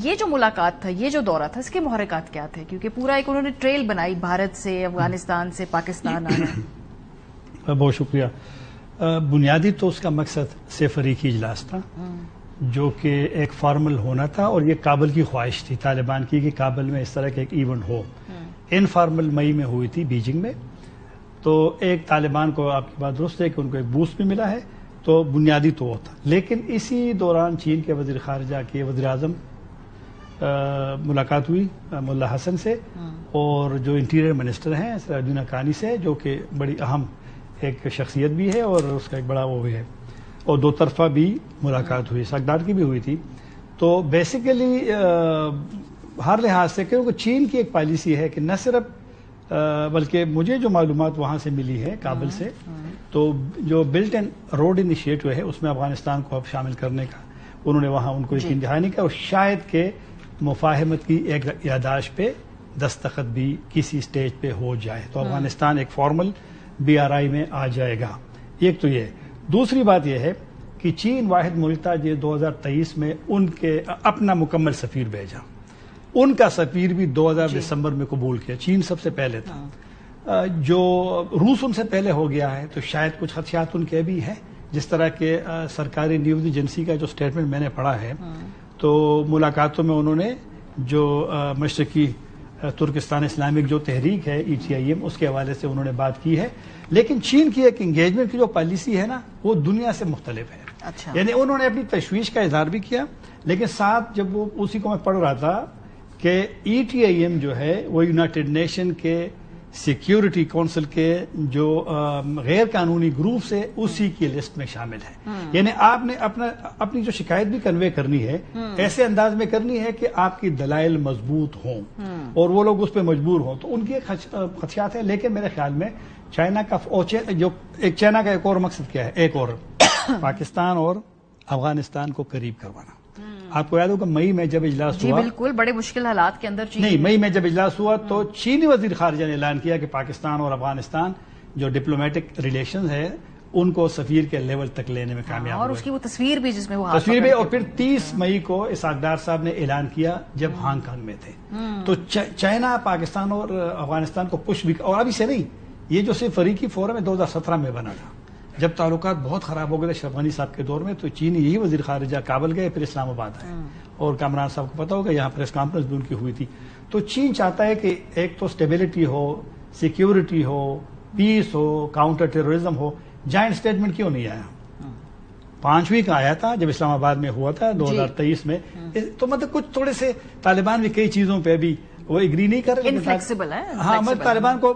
یہ جو ملاقات تھا، یہ جو دورہ تھا، اس کے محرکات کیا تھے؟ کیونکہ پورا ایک انہوں نے ٹریل بنائی بھارت سے، افغانستان سے، پاکستان آنا. بہت شکریہ. بنیادی تو اس کا مقصد سے فریقی اجلاس تھا جو کہ ایک فارمل ہونا تھا، اور یہ کابل کی خواہش تھی طالبان کی کہ کابل میں اس طرح کا ایک ایونٹ ہو. انفارمل مئی میں ہوئی تھی بیجنگ میں. تو ایک طالبان کو، آپ کی بات درست ہے کہ ان کو ایک بوسٹ بھی ملا ہے، تو بنیادی تو وہ تھا. لیکن اسی دوران چین کے وزیر خارجہ کے وزیر اعظم ملاقات ہوئی ملا حسن سے، اور جو انٹیریئر منسٹر ہیں سراج کانی سے، جو کہ بڑی اہم ایک شخصیت بھی ہے اور اس کا ایک بڑا وہ بھی ہے، اور 2 طرفہ بھی ملاقات ہوئی، ساگدار کی بھی ہوئی تھی. تو بیسیکلی ہر لحاظ سے کیونکہ چین کی ایک پالیسی ہے کہ نہ صرف بلکہ مجھے جو معلومات وہاں سے ملی ہے کابل سے، تو جو بلٹ اینڈ روڈ انیشیٹو ہے اس میں افغانستان کو اب شامل کرنے کا انہوں نے وہاں ان کو یقین دہانی کا، اور شاید کہ مفاہمت کی ایک یادداشت پہ دستخط بھی کسی سٹیج پہ ہو جائے تو افغانستان ایک فارمل BRI میں آ جائے گا. ایک تو یہ. دوسری بات یہ ہے کہ چین واحد ملک تھا جو 2023 میں ان کے اپنا مکمل سفیر بھیجا. ان کا سفیر بھی 2000 دسمبر میں قبول کیا. چین سب سے پہلے تھا. جو روس ان سے پہلے ہو گیا ہے، تو شاید کچھ خدشات ان کے بھی ہیں. جس طرح کے سرکاری نیوز ایجنسی کا جو سٹیٹمنٹ میں نے پڑھا ہے، تو ملاقاتوں میں انہوں نے جو مشرقی ترکستان اسلامک جو تحریک ہے ETIM، اس کے حوالے سے انہوں نے بات کی ہے. لیکن چین کی ایک انگیجمنٹ کی جو پالیسی ہے نا، وہ دنیا سے مختلف ہے. یعنی انہوں نے اپنی تشویش کا اظہار بھی کیا، لیکن ساتھ جب وہ اسی کو میں پڑھ رہا تھا کہ ETIM جو ہے وہ یونائٹڈ نیشن کے سیکیورٹی کونسل کے جو غیر قانونی گروپ سے اسی کی لسٹ میں شامل ہے. یعنی آپ نے اپنی جو شکایت بھی کنوے کرنی ہے ایسے انداز میں کرنی ہے کہ آپ کی دلائل مضبوط ہوں اور وہ لوگ اس پہ مجبور ہوں. تو ان کے خدشات ہیں. لیکن میرے خیال میں چائنا کا چائنا کا ایک اور مقصد کیا ہے، ایک اور پاکستان اور افغانستان کو قریب کروانا. آپ کو یاد ہوگا مئی میں جب اجلاس ہوا, بالکل بڑے مشکل حالات کے اندر نہیں, مئی میں جب اجلاس ہوا تو چینی وزیر خارجہ نے اعلان کیا کہ پاکستان اور افغانستان جو ڈپلومیٹک ریلیشنز ہے ان کو سفیر کے لیول تک لینے میں کامیاب اور ہوئے. اس کی وہ تصویر بھی جس میں وہ تصویر بھی, اور پھر 30 مئی کو اسحاق ڈار صاحب نے اعلان کیا جب ہانگ کانگ میں تھے. تو چائنا پاکستان اور افغانستان کو پش بھی, اور ابھی سے نہیں, یہ جو صرف فریقی فورم ہے 2017 میں بنا تھا جب تعلقات بہت خراب ہو گئے تھے اشرف غنی صاحب کے دور میں. تو چین یہی وزیر خارجہ کابل گئے, پھر اسلام آباد آئے, اور کامران صاحب کو پتا ہوگا یہاں پریس کانفرنس بھی ان کی ہوئی تھی. تو چین چاہتا ہے کہ ایک تو اسٹیبلٹی ہو, سیکیورٹی ہو, پیس ہو, کاؤنٹر ٹیررزم ہو. جائنٹ اسٹیٹمنٹ کیوں نہیں آیا؟ 5ویں کا آیا تھا جب اسلام آباد میں ہوا تھا 2023 میں. تو مطلب کچھ تھوڑے سے طالبان بھی کئی چیزوں پہ بھی وہ اگری نہیں کر رہے, انفلیکسیبل ہے. ہاں, مطلب طالبان کو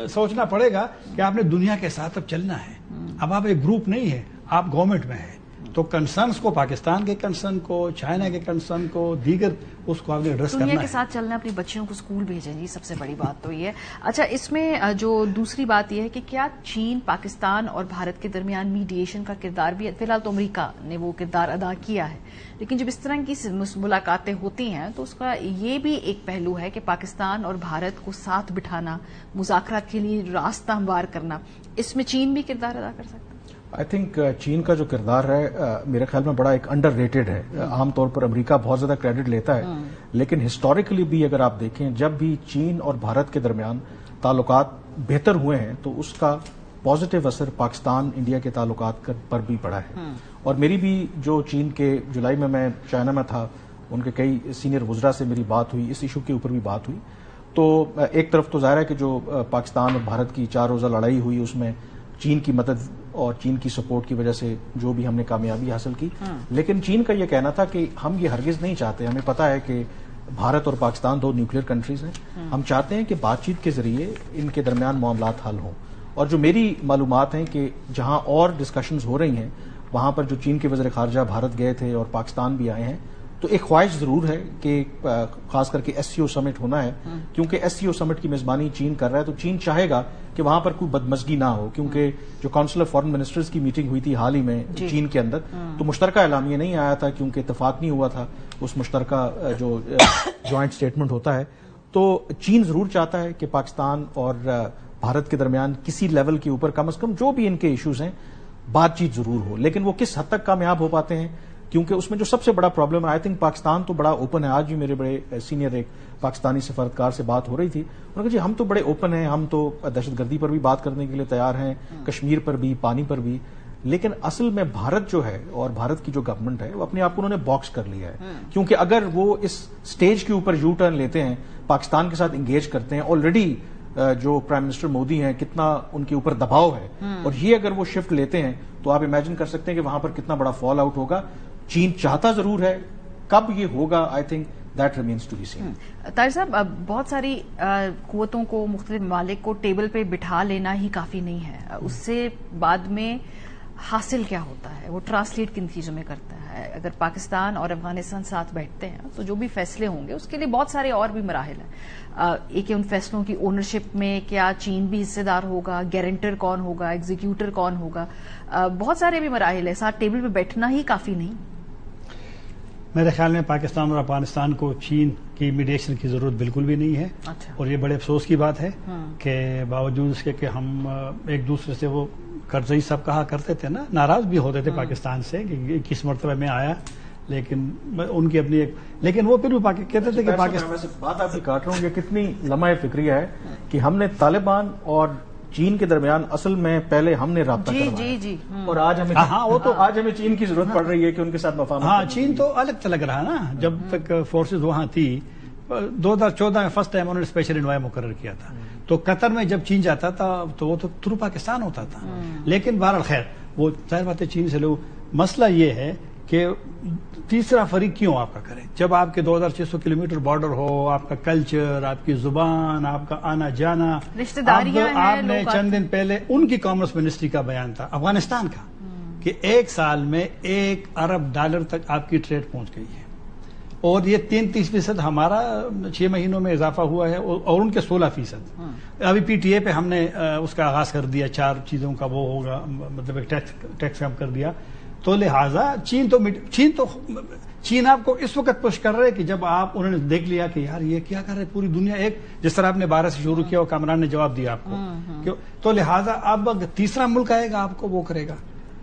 سوچنا پڑے گا کہ آپ نے دنیا کے ساتھ اب چلنا ہے. اب آپ ایک گروپ نہیں ہے, آپ گورنمنٹ میں ہیں. تو کنسرنس کو, پاکستان کے کنسرن کو, چائنا کے کنسرن کو, دیگر اس کو آپ نے ایڈریس کرنا ہے. دنیا کے ساتھ چلنا, اپنی بچیوں کو اسکول بھیجیں جی, سب سے بڑی بات تو یہ ہے. اچھا, اس میں جو دوسری بات یہ ہے کہ کیا چین, پاکستان اور بھارت کے درمیان میڈیشن کا کردار بھی, فی الحال تو امریکہ نے وہ کردار ادا کیا ہے, لیکن جب اس طرح کی ملاقاتیں ہوتی ہیں تو اس کا یہ بھی ایک پہلو ہے کہ پاکستان اور بھارت کو ساتھ بٹھانا, مذاکرات کے لیے راستہ ہموار کرنا, اس میں چین بھی کردار ادا کر سکتا ہے. آئی تھنک چین کا جو کردار ہے میرے خیال میں بڑا ایک انڈر ریٹڈ ہے. عام طور پر امریکہ بہت زیادہ کریڈٹ لیتا ہے, لیکن ہسٹوریکلی بھی اگر آپ دیکھیں جب بھی چین اور بھارت کے درمیان تعلقات بہتر ہوئے ہیں تو اس کا پازیٹو اثر پاکستان انڈیا کے تعلقات پر بھی پڑا ہے. اور میری بھی جو چین کے جولائی میں چائنا میں تھا, ان کے کئی سینئر وزراء سے میری بات ہوئی, اس ایشو کے اوپر بھی بات ہوئی. تو ایک طرف تو ظاہر ہے کہ جو پاکستان اور بھارت کی 4 روزہ لڑائی ہوئی اس میں چین کی مدد اور چین کی سپورٹ کی وجہ سے جو بھی ہم نے کامیابی حاصل کی, لیکن چین کا یہ کہنا تھا کہ ہم یہ ہرگز نہیں چاہتے, ہمیں پتا ہے کہ بھارت اور پاکستان 2 نیوکلیر کنٹریز ہیں, ہم چاہتے ہیں کہ بات چیت کے ذریعے ان کے درمیان معاملات حل ہوں. اور جو میری معلومات ہیں کہ جہاں اور ڈسکشنز ہو رہی ہیں وہاں پر جو چین کے وزیر خارجہ بھارت گئے تھے اور پاکستان بھی آئے ہیں, تو ایک خواہش ضرور ہے کہ خاص کر کے ایس سی او سمٹ ہونا ہے, کیونکہ ایس سی او سمٹ کی میزبانی چین کر رہا ہے. تو چین چاہے گا کہ وہاں پر کوئی بدمزگی نہ ہو, کیونکہ جو کاؤنسل آف فارن منسٹرز کی میٹنگ ہوئی تھی حال ہی میں چین کے اندر, تو مشترکہ اعلامیہ نہیں آیا تھا کیونکہ اتفاق نہیں ہوا تھا اس مشترکہ جو جوائنٹ اسٹیٹمنٹ ہوتا ہے. تو چین ضرور چاہتا ہے کہ پاکستان اور بھارت کے درمیان کسی لیول کے اوپر کم از کم جو بھی ان کے ایشوز ہیں بات چیت ضرور ہو, لیکن وہ کس حد تک کامیاب ہو پاتے ہیں, کیونکہ اس میں جو سب سے بڑا پرابلم ہے, آئی تھنک پاکستان تو بڑا اوپن ہے. آج بھی میرے بڑے سینئر ایک پاکستانی سفارتکار سے بات ہو رہی تھی, انہوں نے کہا جی ہم تو بڑے اوپن ہیں, ہم تو دہشت گردی پر بھی بات کرنے کے لیے تیار ہیں, کشمیر پر بھی, پانی پر بھی, لیکن اصل میں بھارت جو ہے اور بھارت کی جو گورنمنٹ ہے وہ اپنے آپ کو انہوں نے باکس کر لیا ہے. کیونکہ اگر وہ اس سٹیج کے اوپر یو ٹرن لیتے ہیں, پاکستان کے ساتھ انگیج کرتے ہیں, آلریڈی جو پرائم منسٹر مودی ہیں کتنا ان کے اوپر دباؤ ہے, اور یہ اگر وہ شفٹ لیتے ہیں تو آپ امیجن کر سکتے ہیں کہ وہاں پر کتنا بڑا فال آؤٹ ہوگا. چین چاہتا ضرور ہے, کب یہ ہوگا I think that remains to be seen. Tahir صاحب, بہت ساری قوتوں کو, مختلف ممالک کو ٹیبل پہ بٹھا لینا ہی کافی نہیں ہے, اس سے بعد میں حاصل کیا ہوتا ہے, وہ ٹرانسلیٹ کن چیزوں میں کرتا ہے. اگر پاکستان اور افغانستان ساتھ بیٹھتے ہیں تو جو بھی فیصلے ہوں گے اس کے لیے بہت سارے اور بھی مراحل ہیں. ایک ان فیصلوں کی اونرشپ میں کیا چین بھی حصے دار ہوگا, گارنٹر کون ہوگا, ایگزیکیوٹر کون ہوگا, بہت سارے بھی مراحل ہیں. ساتھ ٹیبل پہ بیٹھنا ہی کافی نہیں. میرے خیال میں پاکستان اور افغانستان کو چین کی میڈیشن کی ضرورت بالکل بھی نہیں ہے. اور یہ بڑے افسوس کی بات ہے کہ باوجود اس کے کہ ہم ایک دوسرے سے وہ کرزئی صاحب کہا کرتے تھے نا, ناراض بھی ہوتے تھے پاکستان سے کہ کس مرتبہ میں آیا, لیکن ان کی اپنی ایک, لیکن وہ پھر بھی کہتے تھے کہ پاکستان, بات آپ سے کاٹ رہا ہوں کہ کتنی لمحہ فکریہ ہے کہ ہم نے طالبان اور چین کے درمیان اصل میں پہلے ہم نے رابطہ کروایا, اور آج ہمیں آج ہمیں چین کی ضرورت پڑ رہی ہے کہ ان کے ساتھ مفاہمت. ہاں, چین تو الگ تلگ رہا نا, جب تک فورسز وہاں تھی 2014 میں فرسٹ ٹائم انہوں نے اسپیشل انوائے مقرر کیا تھا. تو قطر میں جب چین جاتا تھا تو وہ تو تھرو پاکستان ہوتا تھا, لیکن بہرحال خیر وہ ظاہر بات ہے چین سے لوگ. مسئلہ یہ ہے کہ تیسرا فریق کیوں آپ کا کرے, جب آپ کے 2600 کلومیٹر بارڈر ہو, آپ کا کلچر, آپ کی زبان, آپ کا آنا جانا, رشتہ داریاں ہیں. آپ نے چند دن پہلے ان کی کامرس منسٹری کا بیان تھا افغانستان کا کہ 1 سال میں $1 ارب تک آپ کی ٹریڈ پہنچ گئی ہے, اور یہ 33% ہمارا 6 مہینوں میں اضافہ ہوا ہے, اور ان کے 16%. ابھی پی ٹی اے پہ ہم نے اس کا آغاز کر دیا, 4 چیزوں کا وہ ہوگا, مطلب ایک ٹیکس کم کر دیا. تو لہٰذا چین چین آپ کو اس وقت پش کر رہے کہ جب آپ انہوں نے دیکھ لیا کہ یار یہ کیا کر رہے پوری دنیا ایک جس طرح آپ نے 12 سے شروع کیا اور کامران نے جواب دیا آپ کو تو لہٰذا اب تیسرا ملک آئے گا آپ کو وہ کرے گا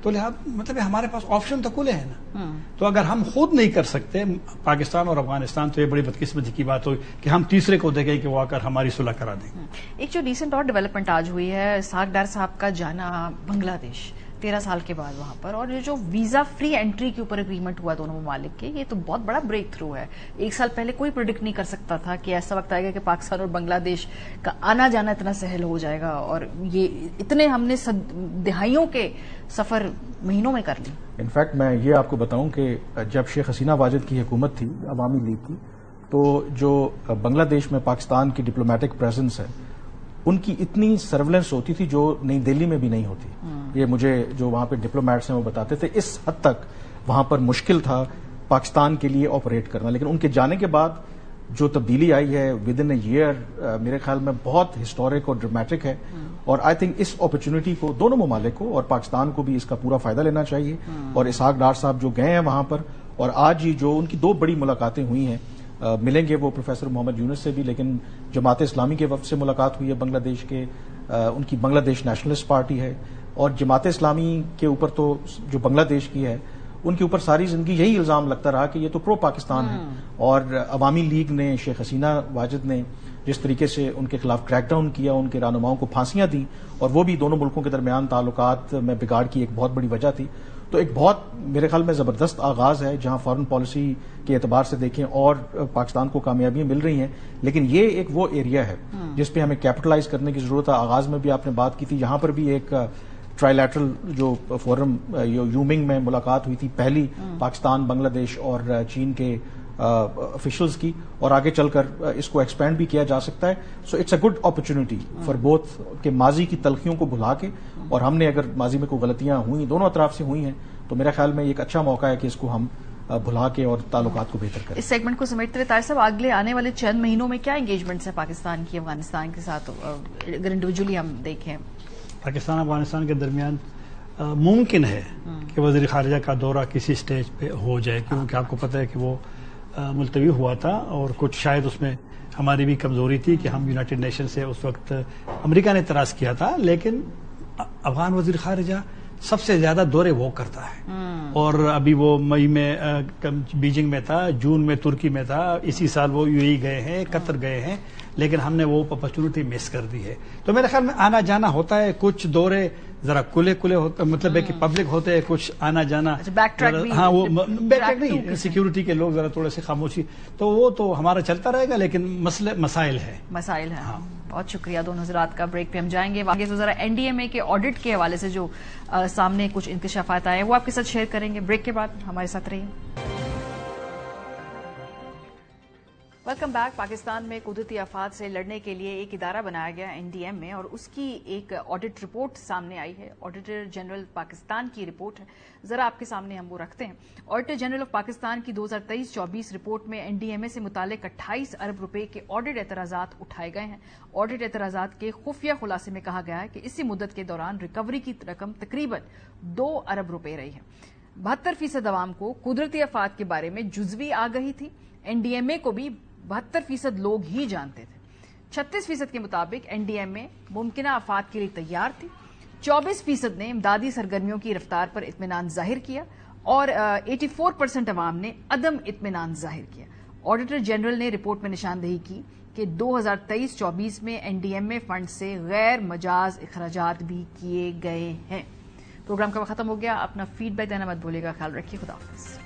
تو لہٰذا مطلب ہمارے پاس آپشن تو کھلے ہیں نا. تو اگر ہم خود نہیں کر سکتے پاکستان اور افغانستان تو یہ بڑی بدقسمتی کی بات ہوئی کہ ہم تیسرے کو دیکھیں کہ وہ آ کر ہماری صلح کرا دیں. ایک جو ریسنٹ اور ڈیولپمنٹ آج ہوئی ہے اسحاق ڈار صاحب کا جانا بنگلہ دیش 13 سال کے بعد وہاں پر, اور یہ جو ویزا فری انٹری کے اوپر اگریمنٹ ہوا دونوں ممالک کے, یہ تو بہت بڑا بریک تھرو ہے. 1 سال پہلے کوئی پریڈکٹ نہیں کر سکتا تھا کہ ایسا وقت آئے گا کہ پاکستان اور بنگلہ دیش کا آنا جانا اتنا سہل ہو جائے گا, اور یہ اتنے ہم نے دہائیوں کے سفر مہینوں میں کر لی. انفیکٹ میں یہ آپ کو بتاؤں کہ جب شیخ حسینہ واجد کی حکومت تھی عوامی لیگ کی, تو جو بنگلہ دیش میں پاکستان کی ڈپلومیٹک پریزنس ہے ان کی اتنی سرویلنس ہوتی تھی جو نئی دہلی میں بھی نہیں ہوتی. یہ مجھے جو وہاں پہ ڈپلومیٹس ہیں وہ بتاتے تھے اس حد تک وہاں پر مشکل تھا پاکستان کے لیے آپریٹ کرنا. لیکن ان کے جانے کے بعد جو تبدیلی آئی ہے ود ان اے ایئر میرے خیال میں بہت ہسٹورک اور ڈرامیٹک ہے, اور آئی تھنک اس اپرچونٹی کو دونوں ممالک کو اور پاکستان کو بھی اس کا پورا فائدہ لینا چاہیے. اور اسحاق ڈار صاحب جو گئے ہیں وہاں پر, اور آج ہی جو ان کی 2 بڑی ملاقاتیں ہوئی ہیں, ملیں گے وہ پروفیسر محمد یونس سے بھی, لیکن جماعت اسلامی کے وفد سے ملاقات ہوئی ہے بنگلہ دیش کے, ان کی بنگلہ دیش نیشنلسٹ پارٹی ہے, اور جماعت اسلامی کے اوپر تو جو بنگلہ دیش کی ہے ان کے اوپر ساری زندگی یہی الزام لگتا رہا کہ یہ تو پرو پاکستان ہے. اور عوامی لیگ نے, شیخ حسینہ واجد نے جس طریقے سے ان کے خلاف کریک ڈاؤن کیا, ان کے رہنماؤں کو پھانسیاں دیں, اور وہ بھی دونوں ملکوں کے درمیان تعلقات میں بگاڑ کی ایک بہت بڑی وجہ تھی. تو ایک بہت میرے خیال میں زبردست آغاز ہے جہاں فارن پالیسی کے اعتبار سے دیکھیں اور پاکستان کو کامیابیاں مل رہی ہیں, لیکن یہ ایک وہ ایریا ہے جس پہ ہمیں کیپٹلائز کرنے کی ضرورت ہے. آغاز میں بھی آپ نے بات کی تھی, یہاں پر بھی ایک ٹرائی لیٹرل جو فورم یومنگ میں ملاقات ہوئی تھی پہلی پاکستان, بنگلہ دیش اور چین کے آفیشلز کی, اور آگے چل کر اس کو ایکسپینڈ بھی کیا جا سکتا ہے. So it's a good opportunity for both کہ ماضی کی تلخیوں کو بھلا کے, اور ہم نے اگر ماضی میں کوئی غلطیاں ہوئی دونوں اطراف سے ہوئی ہیں تو میرا خیال میں ایک اچھا موقع ہے کہ اس کو ہم بھلا کے اور تعلقات کو بہتر کریں. اس سیگمنٹ کو سمیٹتے ہوئے طاہر صاحب, اگلے آنے والے چند مہینوں میں کیا انگیجمنٹس ہیں پاکستان کی افغانستان کے ساتھ, اگر انڈیویجولی ہم دیکھیں؟ پاکستان افغانستان کے درمیان ممکن ہے کہ وزیر خارجہ کا دورہ کسی سٹیج پہ ہو جائے, کیونکہ آپ کو پتہ ہے کہ وہ ملتوی ہوا تھا, اور کچھ شاید اس میں ہماری بھی کمزوری تھی کہ ہم یونائٹڈ نیشن سے اس وقت امریکہ نے اعتراض کیا تھا, لیکن افغان وزیر خارجہ سب سے زیادہ دورے وہ کرتا ہے. اور ابھی وہ مئی میں بیجنگ میں تھا, جون میں ترکی میں تھا, اسی سال وہ یو اے گئے ہیں, قطر گئے ہیں, لیکن ہم نے وہ اپرچونٹی مس کر دی ہے. تو میرے خیال میں آنا جانا ہوتا ہے, کچھ دورے ذرا کھلے ہوتے, مطلب ہے کہ پبلک ہوتے ہیں, کچھ آنا جانا, ہاں وہ بیک ٹریک نہیں, سیکیورٹی کے لوگ ذرا تھوڑے سے خاموشی, تو وہ تو ہمارا چلتا رہے گا, لیکن مسائل ہیں. ہاں. بہت شکریہ دونوں حضرات کا. بریک پہ ہم جائیں گے. آگے تو ذرا این ڈی ایم اے کے آڈٹ کے حوالے سے جو سامنے کچھ انکشافات آئے ہیں وہ آپ کے ساتھ شیئر کریں گے. بریک کے بعد ہمارے ساتھ رہیے. Welcome back. پاکستان میں قدرتی آفات سے لڑنے کے لیے ایک ادارہ بنایا گیا این ڈی ایم میں, اور اس کی ایک آڈٹ رپورٹ سامنے آئی ہے. آڈیٹر جنرل پاکستان کی رپورٹ ہے, ذرا آپ کے سامنے ہم وہ رکھتے ہیں. آڈیٹر جنرل آف پاکستان کی 2023-24 رپورٹ میں این ڈی ایم اے سے متعلق 28 ارب روپے کے آڈٹ اعتراضات اٹھائے گئے ہیں. آڈٹ اعتراضات کے خفیہ خلاصے میں کہا گیا ہے کہ اسی مدت کے دوران ریکوری کی رقم تقریباً 2 ارب روپے رہی ہے. 72% عوام کو قدرتی آفات کے بارے میں جزوی آگہی تھی. این ڈی ایم اے کو بھی 72% لوگ ہی جانتے تھے. 36% کے مطابق این ڈی ایم اے ممکنہ آفات کے لیے تیار تھی. 24% نے امدادی سرگرمیوں کی رفتار پر اطمینان ظاہر کیا, اور 84% عوام نے عدم اطمینان ظاہر کیا. آڈیٹر جنرل نے رپورٹ میں نشاندہی کی کہ 2023-24 میں این ڈی ایم اے فنڈ سے غیر مجاز اخراجات بھی کیے گئے ہیں. پروگرام کا وقت ختم ہو گیا. اپنا فیڈ بیک دینا مت بھولیے گا. خیال رکھیے. خدا حافظ.